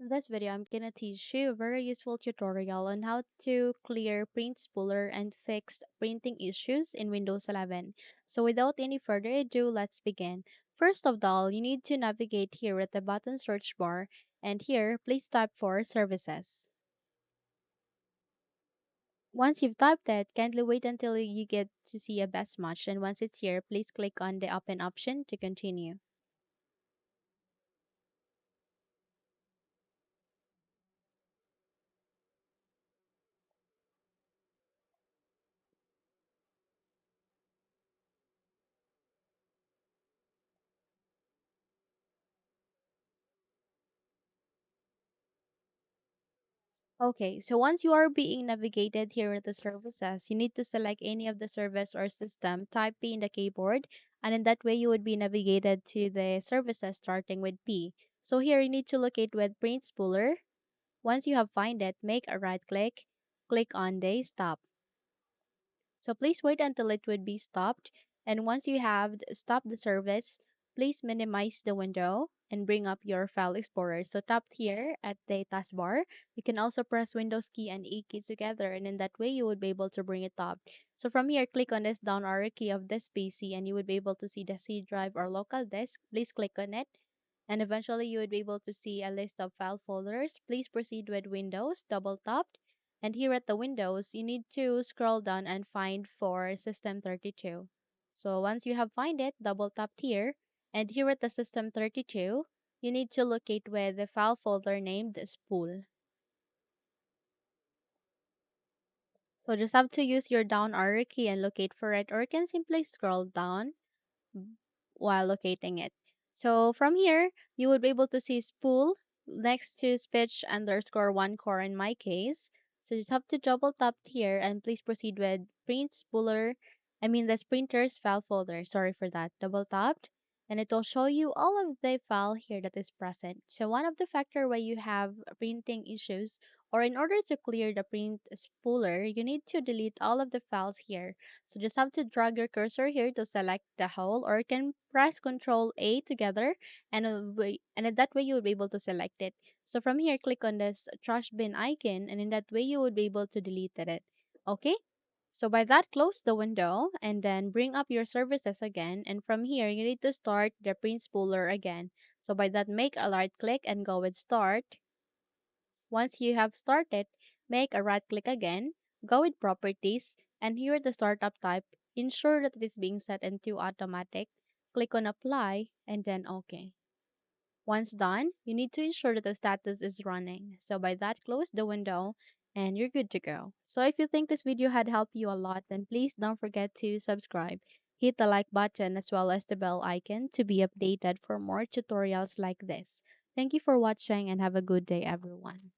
In this video, I'm gonna teach you a very useful tutorial on how to clear Print Spooler and fix printing issues in Windows 11. So without any further ado, let's begin. First of all, you need to navigate here at the button search bar, and here, please type for Services. Once you've typed it, kindly wait until you get to see a best match, and once it's here, please click on the Open option to continue. Okay, so once you are being navigated here at the services, you need to select any of the service or system, type P in the keyboard, and in that way you would be navigated to the services starting with P. So here you need to locate with Print Spooler. Once you have find it, make a right click, click on the stop. So please wait until it would be stopped. And once you have stopped the service, please minimize the window and bring up your file explorer. So tap here at the taskbar. You can also press Windows key and E key together, and in that way you would be able to bring it up. So from here, click on this down arrow key of this PC and you would be able to see the C drive or local disk. Please click on it. And eventually you would be able to see a list of file folders. Please proceed with Windows, double tap, and here at the Windows, you need to scroll down and find for System 32. So once you have find it, double tap here, and here at the System 32, you need to locate with the file folder named Spool. So just have to use your down arrow key and locate for it, or you can simply scroll down while locating it. So from here, you would be able to see spool next to speech underscore one core in my case. So you just have to double tap here and please proceed with print spooler. I mean the printers file folder. Sorry for that. Double tapped and it will show you all of the file here that is present. So one of the factor where you have printing issues or in order to clear the print spooler, you need to delete all of the files here. So just have to drag your cursor here to select the whole, or you can press Control A together, and and in that way you will be able to select it. So from here, click on this trash bin icon, and in that way you would be able to delete it. Okay. So by that, close the window and then bring up your services again. And from here, you need to start the print spooler again. So by that, make a right click and go with Start. Once you have started, make a right click again, go with Properties, and here at the Startup type, ensure that it is being set into Automatic. Click on Apply and then OK. Once done, you need to ensure that the status is running. So by that, close the window and you're good to go. So if you think this video had helped you a lot, then please don't forget to subscribe. Hit the like button as well as the bell icon to be updated for more tutorials like this. Thank you for watching and have a good day, everyone.